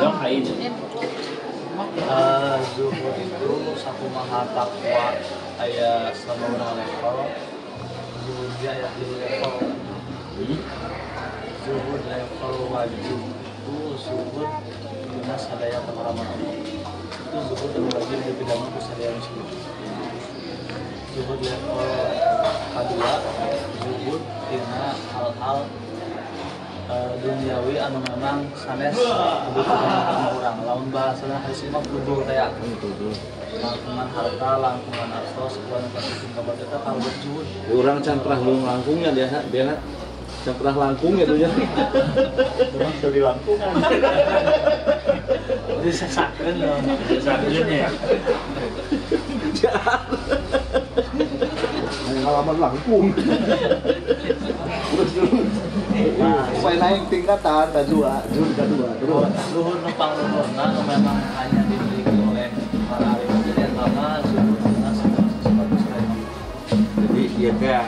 Yang haid. Zuhud itu satu maha takwa aya sama orang level. Zuhud aya di level. Zuhud level wajib itu zuhud dina sadaya pengharaman Allah. Itu zuhud dan wajib dipidana ku sadaya muslim. Zuhud level kedua, zuhud dina hal-hal duniawi anu memang sanes kebutuhan orang. Lamun bahasana hadis mah kudu teh langkungan harta, langkungan artos, kudu pasti kabar eta kalau zuhud. Urang can pernah langkungnya dia can pernah langkungnya tuh nya. Urang teu di langkungan. Disesakeun loh, disesakeun ya. Halaman langkung. Supaya naik tingkatan kedua, terus Luhur numpang luhurna memang hanya dimiliki oleh para alim. Jadi pertama zuhud dina segala sesuatu selain Allah. Jadi ieu teh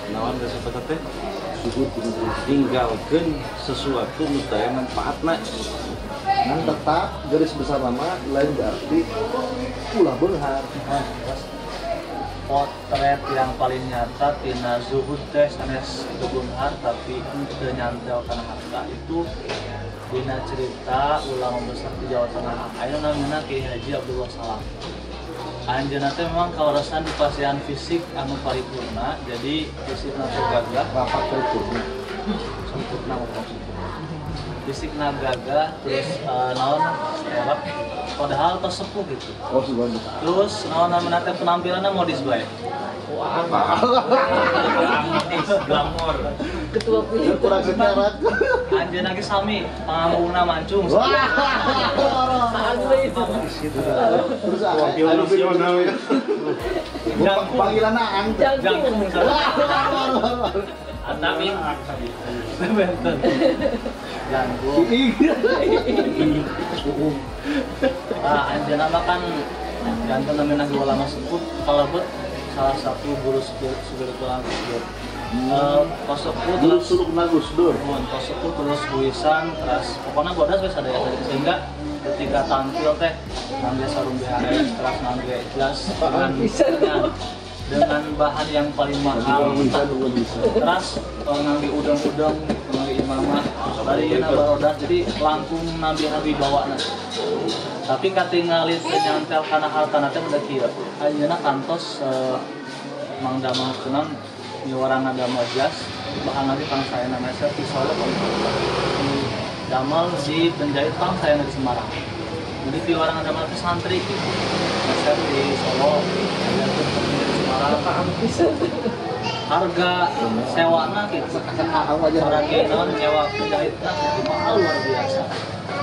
naon geus apa teh? Zuhud tinggalkeun sesuatu nu teu manfaatna. nan tetap garis besar nama lain berarti ulah beunghar. Potret yang paling nyata tina zuhud teh sanes beunghar tapi teu nyantel kana harta itu dina cerita ulama besar di Jawa Tengah. Aya namina Kiai Haji Abdullah Salam. Anjeunna teh memang kawarasan di pasian fisik anu paripurna, jadi fisikna teh gagah, Rapat paripurna. sempurna maksudnya. Fisikna gagah terus naon erep padahal tos sepuh gitu. Oh subhanallah. Terus naon namanya teh penampilanna modis bae. Modis, glamor. Ketua Yang kurang seterak. Anjeunna ge sami, pangamungna mancung. Wah. asli itu. Terus anu film namanya. Panggilan Aang. Jangkung. Atamin. Benten. Jangkung. Anjeunna mah kan janten namanya ulama sepuh kalebet salah satu guru spiritual Gus. Kosepuh Dulu terus suluk nagus dur. kosepuh terus buisan terus pokoknya bodas wes ada ya sehingga ketika tampil teh nangge sarung BHS terus nangge jas dengan bahan yang paling mahal terus nangge udang-udang nangge imamah dari yeuna barodas jadi langkung nabi bawana tapi katingali nyantel kana hartana teh udah kieu ayeuna kantos Mang Damal kenan orang ada jas bahan lagi kang saya namanya di Solo Damal si penjahit kang saya di Semarang jadi di orang ada Damal itu santri gitu saya di Solo ada tuh di Semarang harga sewanya gitu orang non nyewa penjahitnya itu mahal luar biasa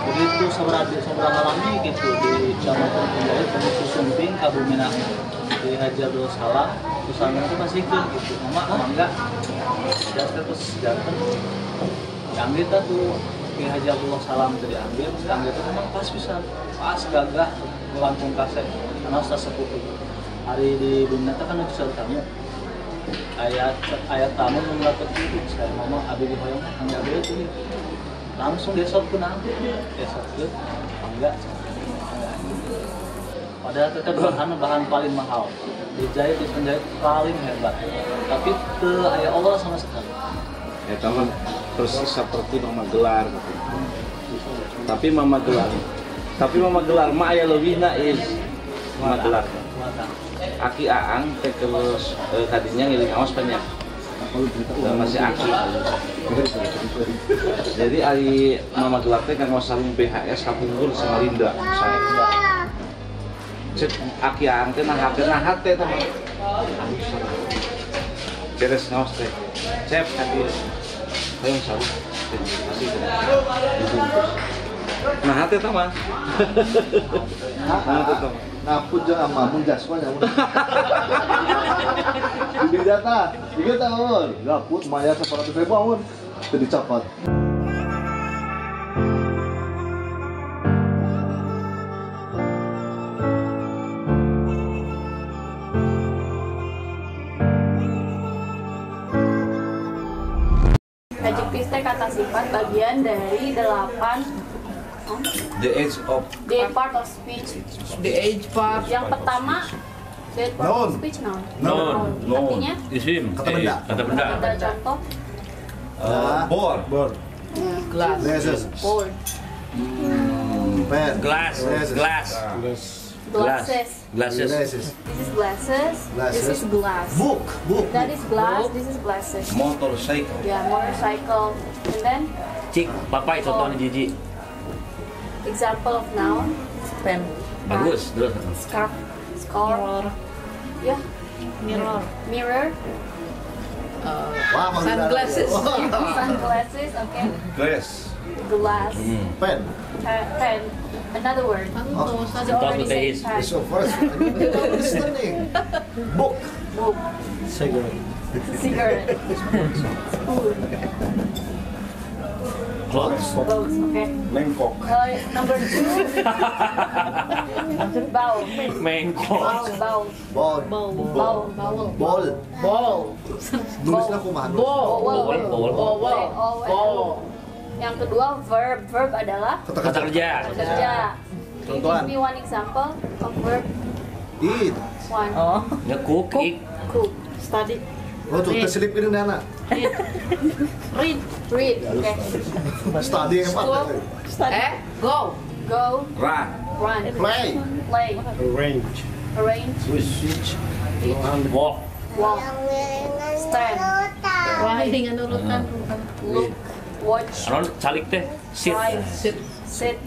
begitu seberapa lama gitu di Damal penjahit di Sumping Kabuminang di Haji Abdul Salam usaha itu masih gitu mama enggak terus jantan yang kita tuh Ki Haji Abdullah Salam tadi ambil yang itu memang pas bisa pas gagah melangkung kaset karena sesepuh itu hari di Bunda kan bisa tamu ayat tamu mengelakut itu saya mama abi di hoyong enggak ada itu langsung desok pun ambil desok ke enggak padahal tetap bahan paling mahal dijahit di penjahit paling hebat tapi ke ayah Allah sama sekali Ya teman persis seperti Mama Gelar gitu. Tapi Mama Gelar mah aya leuwihna is Mama Gelar. Aki Aang teh terus tadinya ngiling awas banyak. Masih aki. Jadi ari Mama Gelar teh kanggo sarung BHS kapungkur sama Linda saya. Cek aki Aang teh nahat teh teman. Beres ngaos teh. Cep hadir. Ayo sarung. Masih nah hati teman. Ngapun jeung amamun jasmanya. Di data, ingat tahun, ngapun maya 100.000 amun, teu dicopot. Adjektif teh kata sifat bagian dari 8 The age of The part of speech. The age part. Yang pertama, the part Noun. of speech noun. Noun. Artinya, isim. Kata benda. Kata benda. ada contoh, Ball. Board. Glass. Glasses. board, Pen. Glass. Glasses. Glass. glasses. Glasses. Glasses. This is glasses. This is glass. Book. Book. That is glass. This is glasses. Motorcycle. Yeah, motorcycle. And then Cik, papai contohnya Jiji. example of noun, Pen. Bagus, terus. scarf, scarf. Yeah, Mirror. mirror, Wah, masih ada. Sunglasses. sunglasses. Okay, Glass. glass, Pen. pen. Another word. Oh, So Contoh already tulis. said pen. So first, listening. Book. Book, Cigarette. cigarette, spoon, Clothes. clothes. Okay. Mangkok. Number 2. Bowl. Mengkok. Bowl. Ball. Bowl. Ball. Ball. Nulisnya kumaha? Ball. Ball. Ball. Ball. Yang kedua verb. Verb adalah Kata kerja. kerja. Contohan. Give me one example of verb. Eat. One. Oh. Nge-cook. Cook. Study. Oh tuh, keselip ini anak. Read. Read. Okay. Study yang apa? Study. Go. Go. Run. Run. Play. Play. Arrange. Arrange. Switch. Walk. Walk. Stand. Riding urutan. Look. Watch. Anon calik teh. Sit. Drive. Sit. Sit.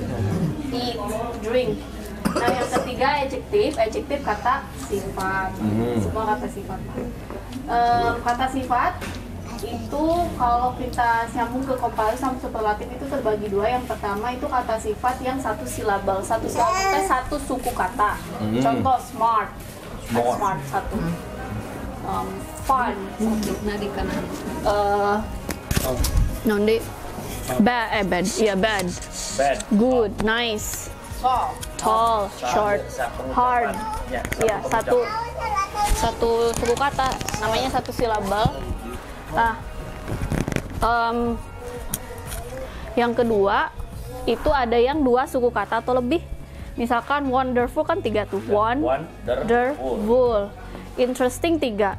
Eat. Drink. Nah, yang ketiga adjektif. Adjektif kata sifat. Semua kata sifat. Kata sifat itu kalau kita nyambung ke komparasi sama superlatif itu terbagi dua. Yang pertama itu kata sifat yang satu silabel. Satu silabel itu satu suku kata. Contoh smart. Smart satu. Fun satu. Nah di kanan. Nonde. Bad. Bad. Bad. Good. Nice. Tall. Tall. Short. Hard. Ya, satu suku kata, namanya satu silabel. Nah, yang kedua itu ada yang dua suku kata atau lebih. Misalkan wonderful kan 3 tuh. Wonderful. Interesting 3.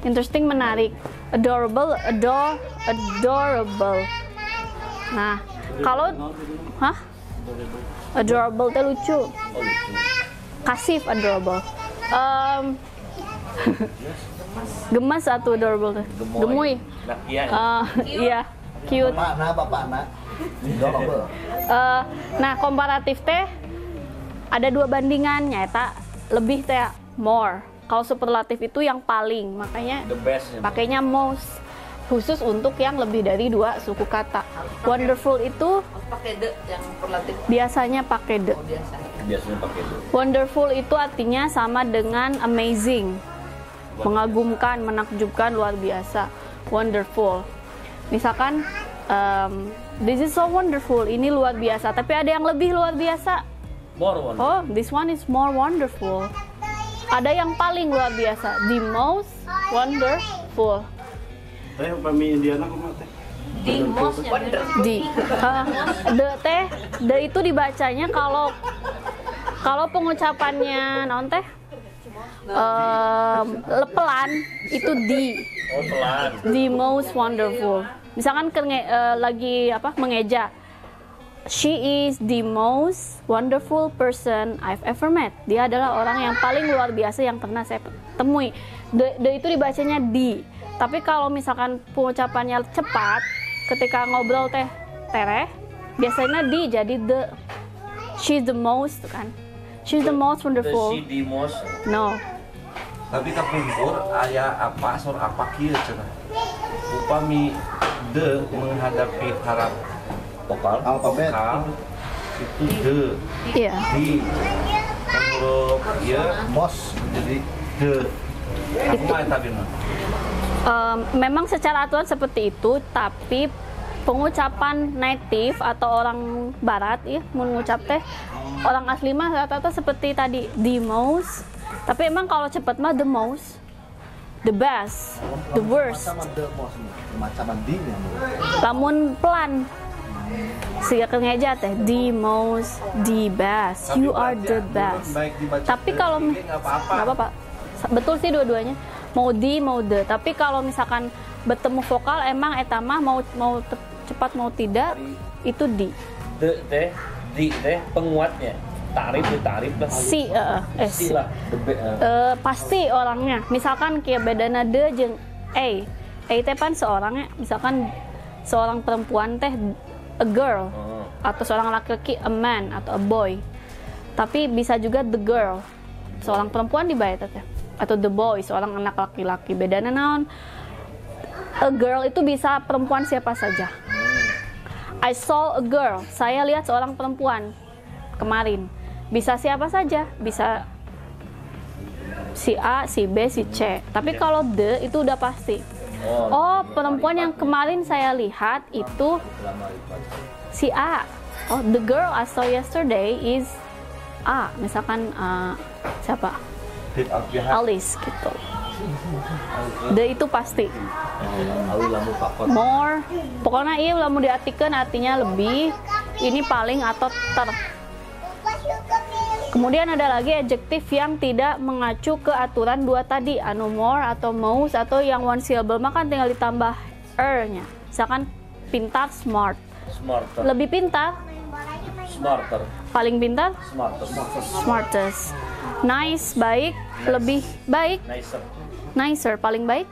Interesting menarik. Adorable. Nah, kalau adorable teh lucu. Kasif adorable. Gemas atau adorable teh. Gemoy. Lakian. Iya, cute. Bapak anak. Adorable. Nah, komparatif teh ada dua bandingannya eta lebih teh more. Kalau superlatif itu yang paling, makanya The best. pakainya most. Khusus untuk yang lebih dari dua suku kata. Wonderful itu Pakai the yang superlatif. biasanya pakai the. Biasanya pakai itu. Wonderful itu artinya sama dengan amazing. Mengagumkan, menakjubkan, luar biasa. Wonderful. Misalkan, this is so wonderful. Ini luar biasa. Tapi ada yang lebih luar biasa. More one. Oh, this one is more wonderful. Ada yang paling luar biasa. The most wonderful. The most wonderful. The itu dibacanya kalau pengucapannya naon teh pelan itu Oh, pelan. the most wonderful. Misalkan lagi mengeja, she is the most wonderful person I've ever met. Dia adalah orang yang paling luar biasa yang pernah saya temui. The itu dibacanya di. Tapi kalau misalkan pengucapannya cepat, ketika ngobrol tereh, biasanya di jadi the. She's the most kan. She's the most wonderful. The most. No. Tapi kapungkur aya apa sor apa kieu cenah. Upami de menghadapi harap vokal Alfabet. itu de Iya. di huruf ieu Mos. jadi de. Kumaha eta bina? Memang secara aturan seperti itu, tapi pengucapan native atau orang barat ya mengucap teh orang asli mah rata-rata seperti tadi the most, tapi emang kalau cepat mah the most the best, the worst. Macam the most, macam dinya. Lamun pelan. Siga kengeja teh the most, the best. You are the best. Tapi kalau nggak apa-apa. Betul sih dua-duanya. Mau di mau the. Tapi kalau misalkan bertemu vokal emang etama mau cepat mau tidak itu di. The teh, di teh penguatnya. Tarif lah. Si Si lah. pasti orangnya. Misalkan kayak bedana de jeung A. A teh pan seorangnya. Misalkan seorang perempuan teh a girl, atau seorang laki-laki a man atau a boy. Tapi bisa juga the girl, seorang perempuan di bawah teh, atau the boy, seorang anak laki-laki. Bedanya naon? A girl itu bisa perempuan siapa saja. I saw a girl, saya lihat seorang perempuan kemarin. Bisa siapa saja, bisa si A, si B, si C. Tapi kalau the itu udah pasti. Oh, perempuan yang kemarin saya lihat itu si A. Oh, the girl I saw yesterday is A. Misalkan siapa? Alice gitu. The itu pasti. More. Pokoknya iya lamun diartikeun artinya lebih. Ini paling atau ter. Kemudian ada lagi adjektif yang tidak mengacu ke aturan dua tadi, anu more atau most, atau yang one syllable mah kan tinggal ditambah er-nya. Misalkan pintar, smart. Smarter. Lebih pintar, Smarter. paling pintar, Smarter. smartest. Nice, baik, lebih baik, Nicer. nicer, paling baik,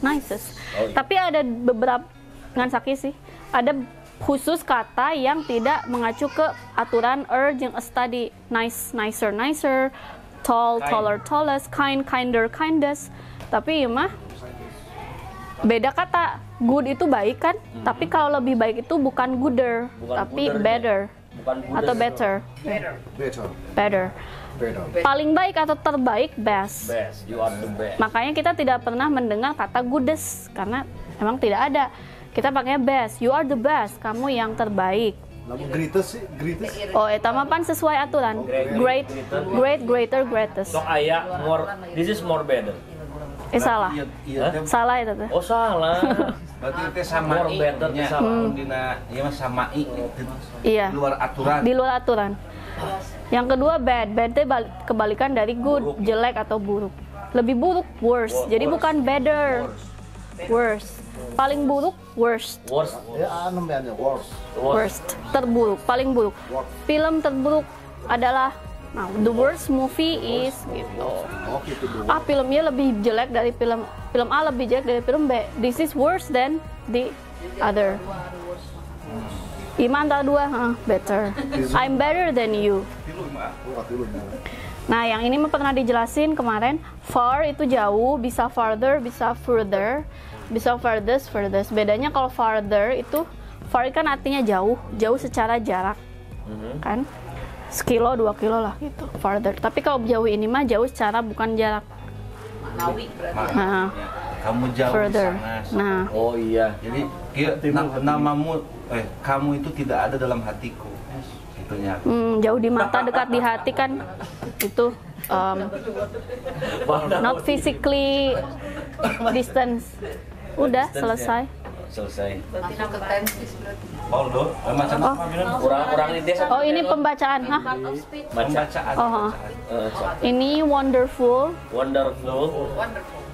nicest. Oh, iya. Tapi ada beberapa, ngan sakit sih, ada khusus kata yang tidak mengacu ke aturan jeung tadi. Nice, nicer, nicer, tall, Kind. taller, tallest, kind, kinder, kindest. Tapi mah beda kata. Good itu baik kan? Tapi kalau lebih baik itu bukan gooder, Bukan tapi gooder, better Bukan good atau better. Better. Better. Paling baik atau terbaik best. Best. You are the best. Makanya kita tidak pernah mendengar kata goodest karena emang tidak ada. Kita pakainya best. You are the best. Kamu yang terbaik. Lalu greatest sih, greatest. Oh, eta mah pan sesuai aturan. Great, great, greater, greatest. Sok aya more. This is more better. Salah. Iya, Salah itu teh. Oh salah. berarti teh sama More better teh nya. sama. Dina ieu mah sama Iya. luar aturan. Di luar aturan. Yang kedua bad. Bad itu kebalikan dari good, jelek atau buruk. Lebih buruk worse. Jadi bukan better. Worse. Paling buruk worst. Worst. Ya, namanya worst. Worst. Terburuk, paling buruk. Film terburuk adalah the worst movie is gitu. Oh, gitu dulu. Filmnya lebih jelek dari film A lebih jelek dari film B. This is worse than the other. Ima antara dua, better. I'm better than you. Nah, yang ini mah pernah dijelasin kemarin. Far itu jauh, bisa farther, bisa further, bisa furthest. Bedanya kalau farther itu, far kan artinya jauh, jauh secara jarak, kan? Sekilo, 2 kilo lah gitu, farther. Tapi kalau jauh ini mah jauh secara bukan jarak. Nah, Kamu jauh further. sana. Nah, Oh iya. Jadi namamu kamu itu tidak ada dalam hatiku. Itunya. jauh di mata, dekat di hati kan itu not physically distance. Udah selesai. Selesai. Poldo, macam Oh. apa bilang? Orang ini desa. Oh, ini pembacaan. Hah? Pembacaan. Oh, ini wonderful, Wonderful.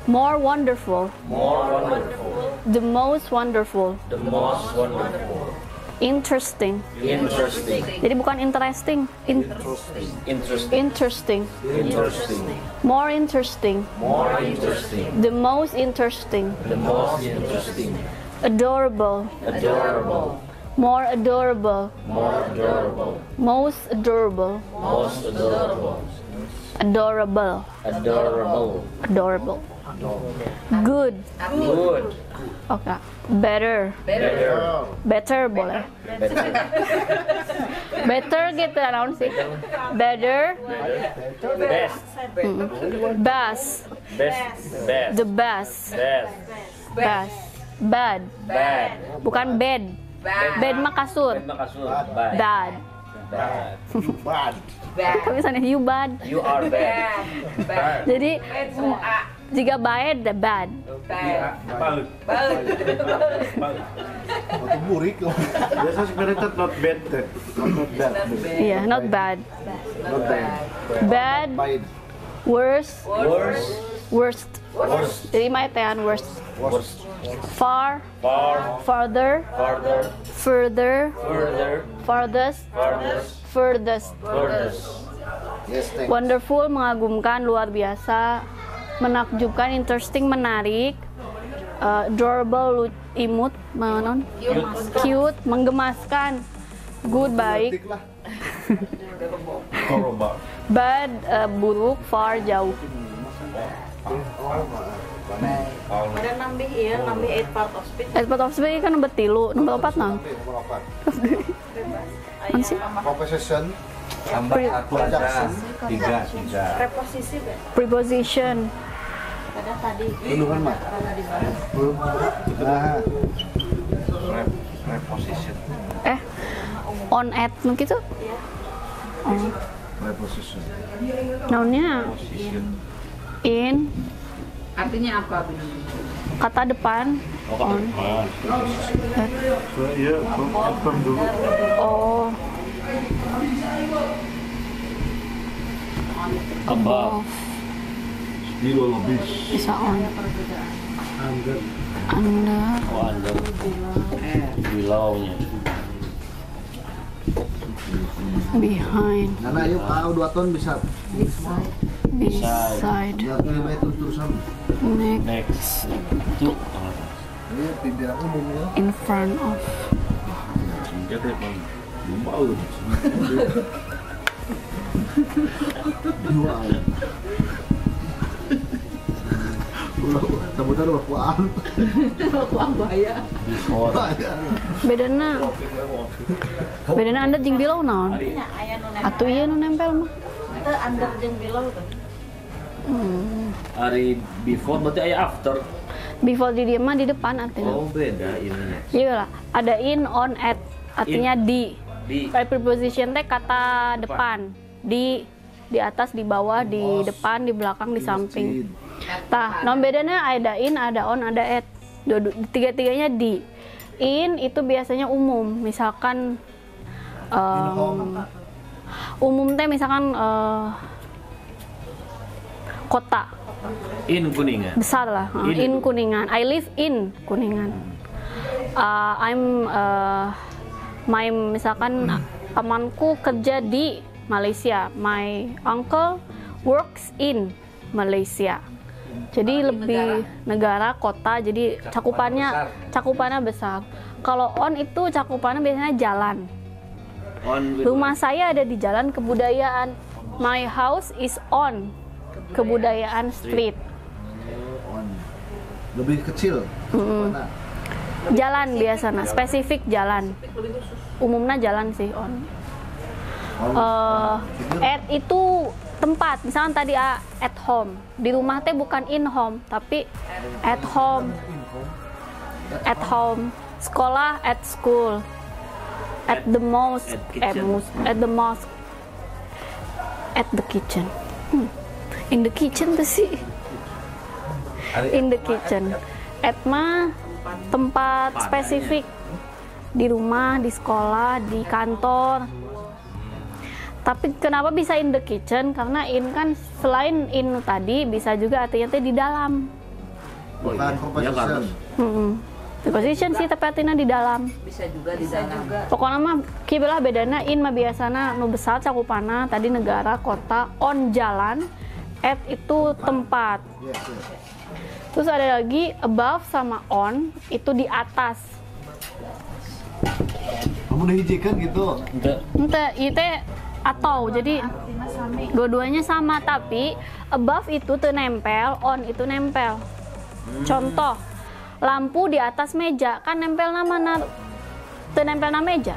more wonderful, More wonderful. the most wonderful, The most wonderful. interesting. Interesting. Jadi bukan interesting, Interesting. interesting, Interesting. more interesting, More interesting. the most interesting, The most interesting. adorable, Adorable. more adorable, More adorable. most adorable, Most adorable. adorable, Adorable. adorable, good, Good. oke, better, Better. better boleh, Better. better gitu naon sih, better, Best. best, Best. Best. the best, Best. best, bad, Bad. bukan bed, bed mah kasur, Bad mah kasur. Bad. bad, Bad. Bad. kalau misalnya you bad, You are bad. Bad. jadi Jika bad, the bad. Baut. Atau burik. Biasa sebenarnya not bad teh. Not bad. Iya, not bad. Not bad. Bad, Pahit. worse, Worst. worst. Jadi maetean worst. Worst. Far, Far. farther, Farther. further, Further. farthest, Farthest. furthest. Furthest. Yes, thanks. Wonderful, mengagumkan, luar biasa, menakjubkan, interesting, menarik, adorable, imut, cute, menggemaskan, good, baik, Tik lah. Koroba. bad, buruk, far, jauh. Ada nambah iya, nambah 8 part of speech. Part of speech kan nomor 3, nomor 4 nah. Nomor 4. Apa sih? Proposition. Tambah satu aja. Tiga. Preposisi Be. Preposition. Ada tadi. Belum kan, Mak? Belum. Nah, Preposition. On at gitu. Oh. preposition. Nounnya Position. in, Artinya apa? kata depan, on, at. So iya, confirm dulu. Oh, Above. Zero lebih. bisa on. Under. Under, Oh, under. Below-nya. behind, Karena yuk dua ton bisa. beside, Ya terima itu terusan. next, Next. Itu. Ini pimpinan umum ya. in front of. Singkat ya bang. Baut. Dua. Sebutan wakwaan. Before. Bedana under jeung below naon? Atuh ieu nu nempel mah. Itu under jeung below tuh. Hari before berarti aya after. Before di dia mah di depan artinya. Oh, beda ininya. Iya lah, ada in, on, at, artinya di. Di. Preposition teh kata depan, di atas, di bawah, di depan, di belakang, di samping. Tah, non bedanya ada in, ada on, ada at. Tiga-tiganya di. In itu biasanya umum, misalkan umum teh misalkan kota In Kuningan. besar lah, in Kuningan. I live in Kuningan. My misalkan pamanku kerja di Malaysia. My uncle works in Malaysia. Jadi lebih negara, kota, jadi cakupannya besar. Kalau on itu cakupannya biasanya jalan. On with Rumah saya ada di jalan kebudayaan. My house is on Kebudayaan Street. On. Lebih kecil. Mana? Jalan biasanya, spesifik jalan. Umumnya jalan sih on. At itu tempat, misalnya tadi at home. Di rumah teh bukan in home, tapi at home. At home. Sekolah at school. At the mosque. At the mosque. At the kitchen. In the kitchen tuh sih. In the kitchen. At mah tempat spesifik. Di rumah, di sekolah, di kantor. Tapi kenapa bisa in the kitchen? Karena in kan selain in tadi bisa juga artinya teh di dalam. Bukan proposition. Preposition sih tapi artinya di dalam. Bisa juga di dalam. Pokoknya mah kibelah bedana in mah biasana nu besar cakupana tadi negara, kota, on jalan, at itu tempat. Yes, yes. Terus ada lagi above sama on itu di atas. Kamu dihijikan gitu. Ente itu atau jadi dua-duanya sama tapi above itu tuh nempel, on itu nempel. Contoh lampu di atas meja kan nempel nama nempel na meja.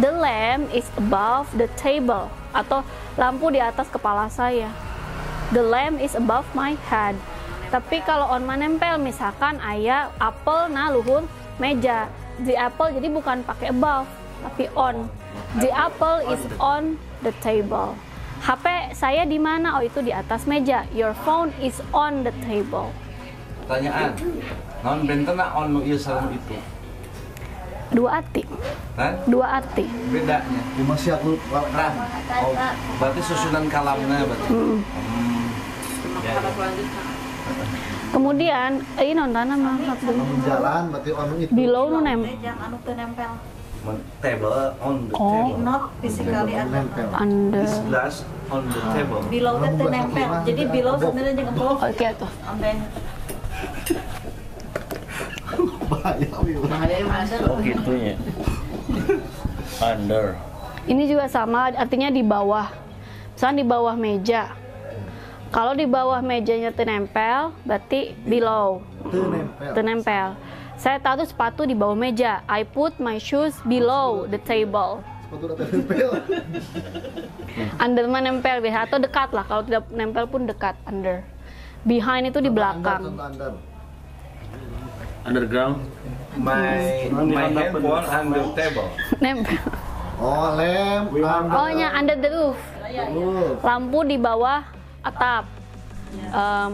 The lamp is above the table atau lampu di atas kepala saya. The lamp is above my head. Tapi kalau on menempel misalkan ayah apel na luhur meja. The apple jadi bukan pakai above tapi on. The apple is on the table. HP saya di mana? Oh, itu di atas meja. Your phone is on the table. Pertanyaan. Non benten on nu ieu sareng itu. Dua arti. Kan? Dua arti. Bedanya. Cuma siap lu Nah, oh, berarti susunan kalamnya berarti. Ya, Kata ya. selanjutnya. Kemudian, ini nonton mah jalan berarti on itu. below nu nem. Jangan anu teu nempel. Table on the Oh. table. Not physically Nempel. Under. This glass on the table. Below teh teu nempel. Jadi below sebenarnya jeung above. Oke tuh. Ambe. Bahaya. Oh gitunya. Under. Ini juga sama, artinya di bawah. Misalnya di bawah meja. Kalau di bawah mejanya tenempel, berarti below. Tenempel. Saya taruh sepatu di bawah meja. I put my shoes below the table. Sepatu udah nempel. Under menempel biasa atau dekat lah. Kalau tidak nempel pun dekat. Under. Behind itu di belakang. Underground. My handphone under table. Nempel. Oh, lem. Oh, nya under the roof. Lampu di bawah atap.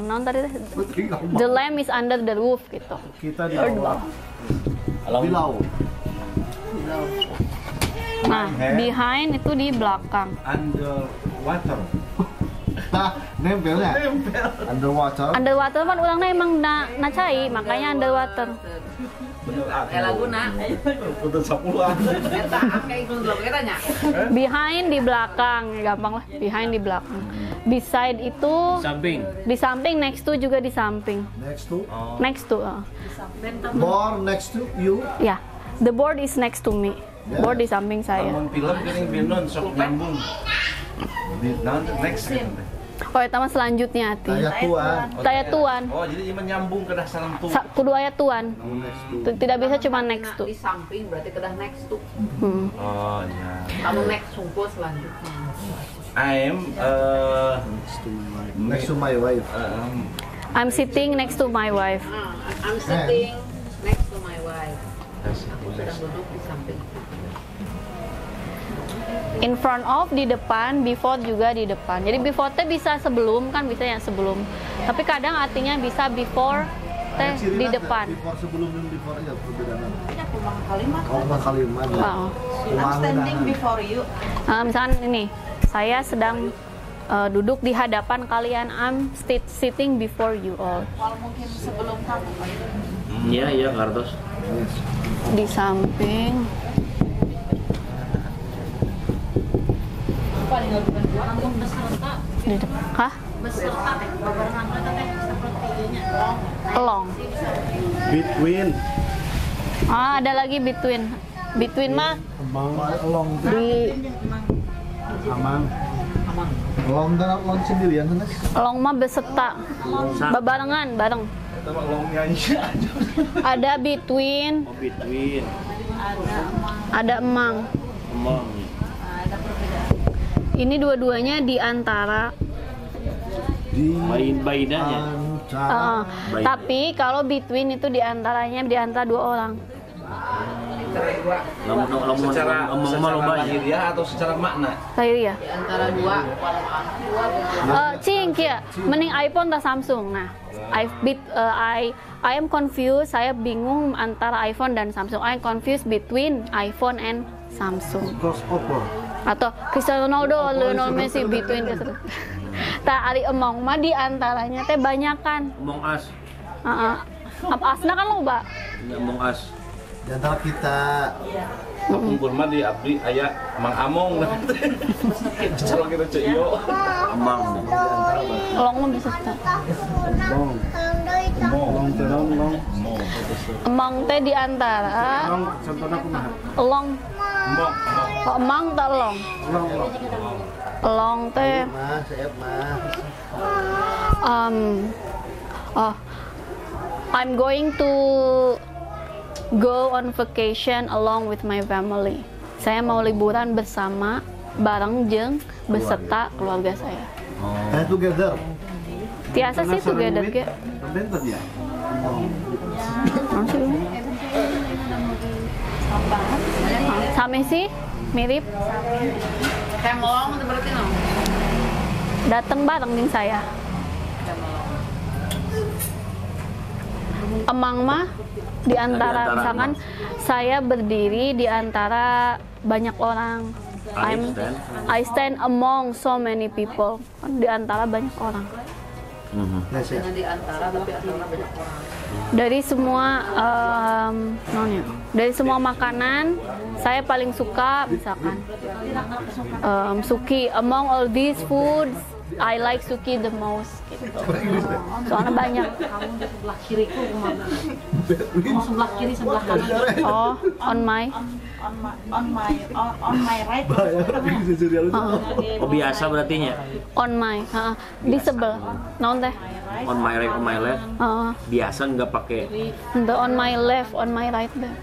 Non tadi teh? The lamp is under the roof gitu. Kita di Or di bawah. bawah. Bilau. Nah, behind itu di belakang. Under water. Nah, nempelnya. Underwater. Underwater kan orangnya emang na cai, makanya underwater. Laguna. Untuk 10. Eta kayak ikut lagu eta nya. Behind di belakang, gampang lah. Behind di belakang. Beside itu Samping. di samping, next to juga di samping. Next to. Next to. More next to you. Ya, the board is next to me. Board di samping saya. Lamun film geuning binon sok nyambung. Nah, next. Oh, itu mah selanjutnya hati. Ayat tuan. Saya tuan. Oh, jadi ini menyambung ke dasar tu. Kudu aya tuan. Tidak bisa cuma next to. Di samping berarti kedah next to. Oh, ya. Kamu next sungkul selanjutnya. I'm Next to my wife. I'm sitting next to my wife. I'm sitting next to my wife. Aku sedang duduk di samping. In front of di depan, before juga di depan. Jadi before teh bisa sebelum kan, bisa yang sebelum. Tapi kadang artinya bisa before teh di depan. Before sebelum dan before aja perbedaan. Ya kumang kalimat. Kalau kalimat. Wow. I'm standing before you. Misalkan ini, saya sedang duduk di hadapan kalian. I'm sitting before you all. Kalau mungkin sebelum kamu. Iya, iya, Kartos. Di samping. Di depan. Hah? Along. Between. Ah, ada lagi between. Between mah Along. di Amang. Along dan along sendirian kan? along mah beserta. Bebarengan, bareng. Kita mah long nyanyi aja. Ada between, Oh, between. ada emang. Emang. Ini dua-duanya di antara. Di Bainanya. antara. Baik. Tapi kalau between itu di antaranya di antara dua orang. Secara lahiriah atau secara makna? Saya ya. Di antara dua. Cing ya, mending iPhone atau Samsung. Nah, I am confused. Saya bingung antara iPhone dan Samsung. I am confused between iPhone and Samsung. Crossover. Atau Cristiano Ronaldo, Lionel Messi between tak ari emong mah di antaranya teh banyakan. Among Us. Apa asna kan loba? Among Us. Di antara kita. Kumpul mah di abdi aya Mang Among. Kalau kita cek yo. Among. Elong mah bisa tak. Emang teh di antara. Contohnya kumaha? Elong. Oh, emang tak elong. Elong teh. Mas, saya mas. I'm going to go on vacation along with my family. Saya mau liburan bersama bareng jeung beserta keluarga saya. Together. Tiasa sih together ge. Bentar ya. Sami sih mirip. Hemlong itu berarti no. datang bareng dengan saya. Among mah di antara misalkan saya berdiri di antara banyak orang. I stand among so many people. Di antara banyak orang. Jangan di antara tapi antara banyak orang. Dari semua dari semua makanan saya paling suka misalkan suki. Among all these foods I like suki the most gitu. Soalnya banyak. Kamu di sebelah kiriku kemana? Kamu sebelah kiri sebelah kanan. Oh, on my right. Oh biasa berarti nya. on my di sebelah. Naon teh? On my right, on my left. Biasa nggak pakai. The on my left, on my right deh.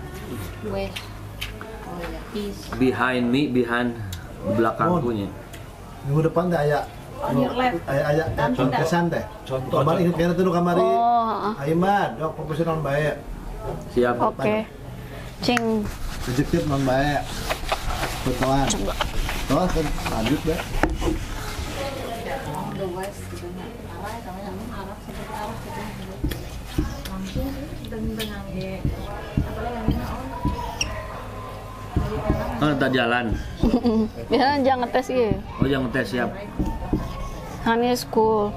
West. Oh ya, east. Behind me, behind di belakangku nya. Minggu depan teh aya contesan teh. Kamari ingat kena tuh kamari. Oh, Aiman, dok profesional bae. Siap. oke. Cing. Objektif non bae. Pertemuan. Terus kan lanjut deh. The west gitu nya. Arah sama yang arah seperti arah gitu. Langsung dengan apalagi yang ini Tak jalan. Biasanya jangan tes iya. Oh jangan tes siap. Hani school.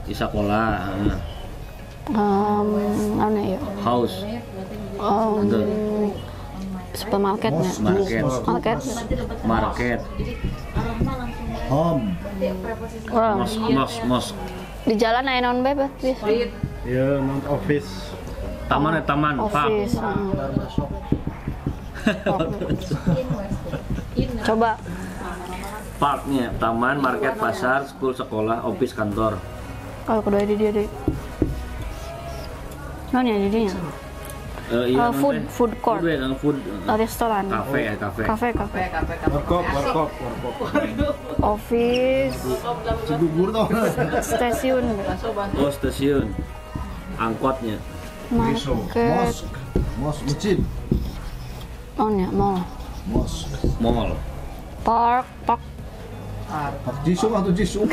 Di sekolah. Mana ya? House. Supermarketnya. Market. Home. Wow. Mos. Di jalan aya naon bae bis. Ya, non office. Taman. Park. Office. Coba. Parknya, taman, market, pasar, school, sekolah, office, kantor. Kalau kedua di dia deh. Naon ya jadinya? Food court. Food. Restoran. Kafe. Warkop. Office. Cibubur tau. Stasiun. Oh stasiun. Angkotnya. Market. Mos, masjid. Oh ya, mall. Mall. Park. Pak Jisung atau Jisung?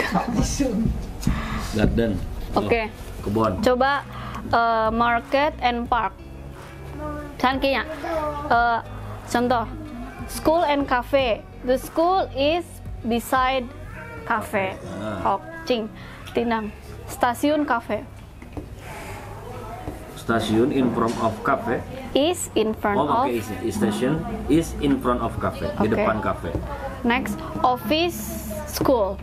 Garden. Oke. Kebun. Coba market and park. Contohnya, contoh school and cafe. The school is beside cafe. Cing, tinang. Stasiun cafe. Stasiun in front of cafe. Is in front of. Oke. Station is in front of cafe. Di Oke. depan cafe. Next, office, school.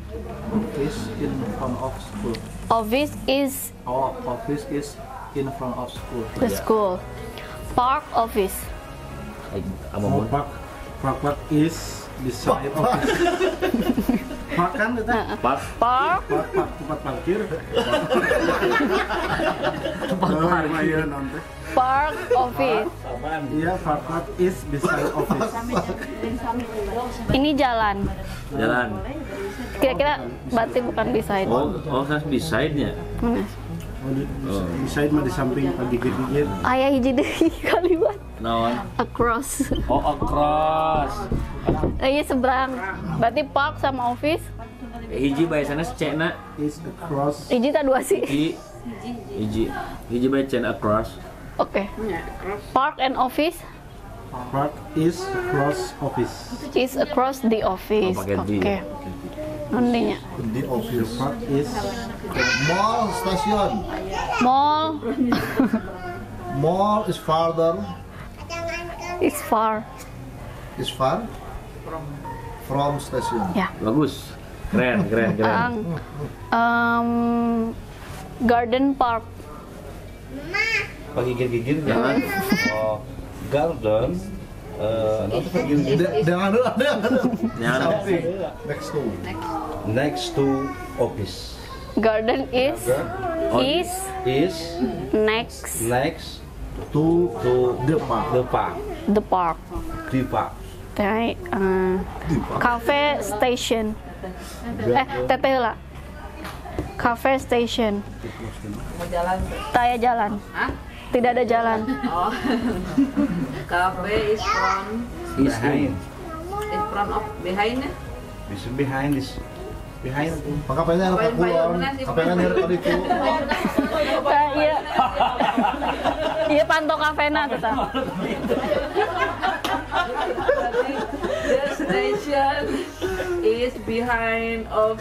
Office in front of school. Office is Office is in front of school. the school. Park, office. Park is beside office. Park kan itu? Park. Park, Tempat parkir. park, office. Iya, park is beside office. Ini jalan. Jalan. Kira-kira berarti bukan beside. Saya beside-nya. Mana? Beside mah di samping gigit-gigit. Ayah hiji deui kalimat. Naon? Across. Oh, across. Iya seberang. Berarti park sama office. Hiji biasanya secena. Is across. Hiji tak dua sih. Hiji biasanya across. Oke. Park and office Park is across office. is across the office. Oh, pakai D. Oke. Nantinya. The office. Park is mall station. Mall Mall is farther. is far. Is far from station. Ya. Bagus. Keren. Garden park. Gigit-gigit jangan. Oh, garden. Jangan dulu, Jangan. samping. Next to office. Garden is Is next next To to the park. the park. the park. Di park. Teh, cafe station. Teteh lah. Cafe station. Mau jalan. Taya jalan. Hah? Tidak ada jalan. Oh. Cafe is Behind. in front of behind ya. Behind this. Behind. Makapanya anak kulon, kapengan nyari itu. Iya. Iya panto kafena tetap. The station is behind of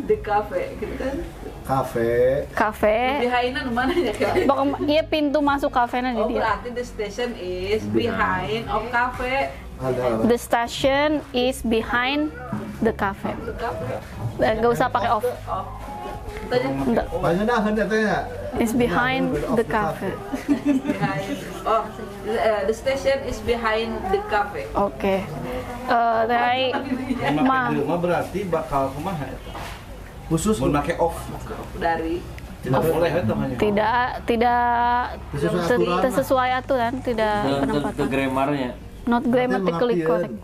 the cafe, gitu kan? Kafe. Behind-nya mana ya kayak? Pokoknya iya pintu masuk kafena di Oh dia. berarti the station is behind of cafe. Ada. The station is behind the cafe. The cafe. Gak usah pakai off. Oh. Tanya Enggak. Banyak dah hendak tanya. It's behind the cafe. behind. Oh, the station is behind the cafe. Oke. Dari Mah berarti bakal kumaha eta? Khusus Mun make off. Dari Tidak boleh eta mah. tidak sesuai aturan, tidak Ke penempatan. grammarnya. Not grammatically Artinya correct.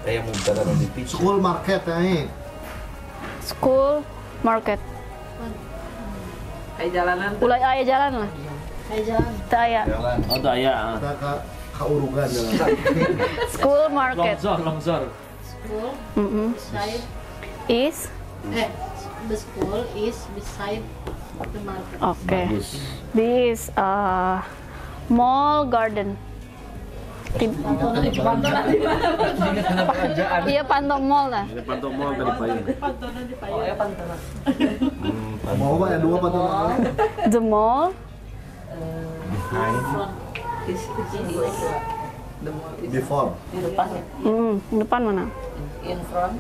Kayak mau bicara di TV. school market nih. School market. kayak jalanan. Ulai aya jalan lah. Kayak jalan. Teu aya. Oh, tuh aya. Kita ke urugan jalan. School market. Longsor. School Mm-mm. beside Is the school is beside the market. okay. This mall garden. Iya panto mall lah. Ini pantau mall dari Payung. Oh ya pantaran. Mau apa ya dua apa tuh? The mall Is the mall is Before. di depan ya. depan mana? In front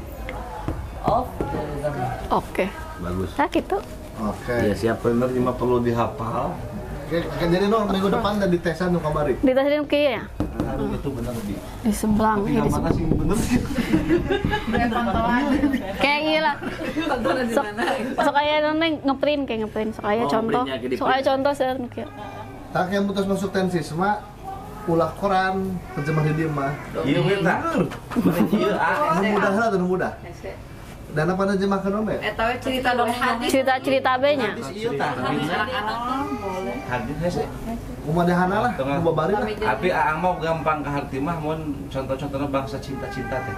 of the garden. Oke. Bagus. Nah gitu. Oke. Ya siap bener cuma perlu dihafal. Oke, jadi no minggu depan dan ditesan tuh kamari. Di tas ini kayaknya Aduh itu bener di. di sebelah. Tapi Ini di mana sih bener sih? kayak iya lah. Pantaran di mana? Sok aya nonton ngeprint kayak ngeprint. Sok aya Oh, contoh. printnya kayak di Sok aya print. contoh saya nukia. Tak yang putus masuk tensisma ulah koran terjemah di dia mah. Iya bener. Bener iya. Anu mudah lah, anu mudah. Ese. Dan apa terjemahkan om ya? Eta we cerita dong hadis. Cerita-cerita B-nya. Iya tah. Boleh. Hadis hese. Kumadahana lah, kubabari lah. Tapi Aang mau gampang ke hati mah mun contoh-contohnya bangsa cinta-cinta teh.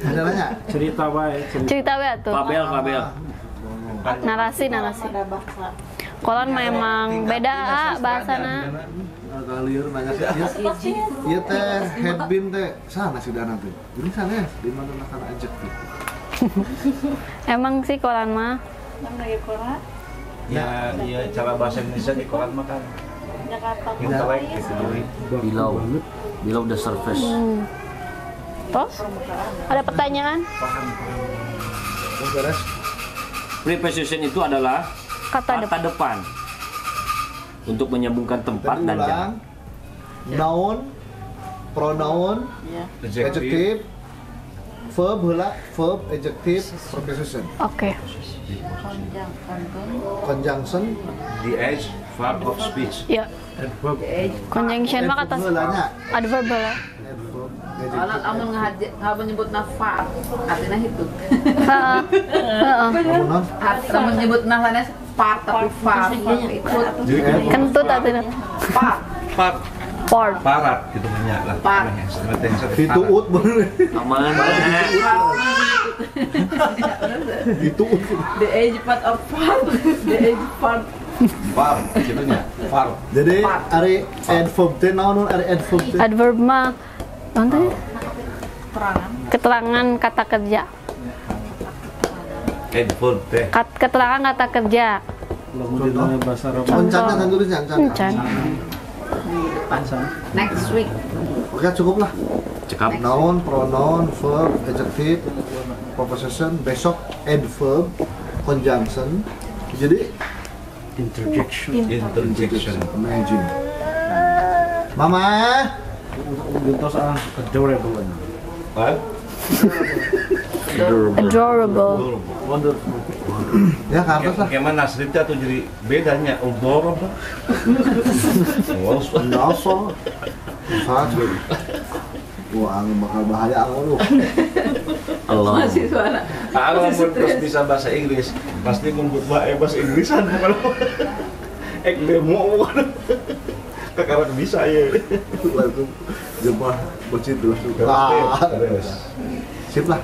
Ada nanya? Cerita B tuh. Fabel. Narasi. Kolan memang beda bahasana. Kalir nanya sih. Iya teh headbin teh sana sih dana tuh. Ini sana ya, di mana nak ajak tuh. Emang sih kolan mah Ya, iya cara bahasa Indonesia di koran mah kan. Intelek gitu jadi. Below the surface. Terus ada pertanyaan? Terus beres. Preposition itu adalah Kata kata depan untuk menyambungkan tempat Tadi dan jarak. ulang. Noun, pronoun, adjective, verb heula, verb, adjective, preposition. Oke. Conjunction, The edge verb of speech. Ya. Conjunction mah kata heulanya. adverb lah. Adverb, Kalau adjective. amun nggak menyebut nafar, artinya itu. Heeh. Heeh. Kamu non? Kalau menyebut nafarnya part tapi far, ikut Jadi Kentut artinya. part. part Port. parat gitu banyak lah. Part. Itu ut bener. Aman. Itu ut. The age part of part, the age part. Var gitu nya. Var. Jadi ari adverb teh naon ari adverb teh? Adverb mah nanti Terangan. keterangan kata kerja. Adverb teh. Keterangan kata kerja. Contohnya kan tulisnya Encan. Next week. Oke cukup lah. Cekap. Noun, pronoun, verb, adjective, preposition, besok adverb, conjunction. Jadi Interjection. imagine. Mama, What? Adorable. ya ke atas lah. Kayak mana Nasrita tuh jadi bedanya Uldor apa? Nyosol. Satu. Wah, angin bakal bahaya angin lu. Allah. Masih suara. Kalau terus bisa bahasa Inggris, pasti ngumpul bahasa Inggrisan kalau ek demo Sekarang bisa ya. Langsung jemaah masjid langsung. Beres. Sip lah.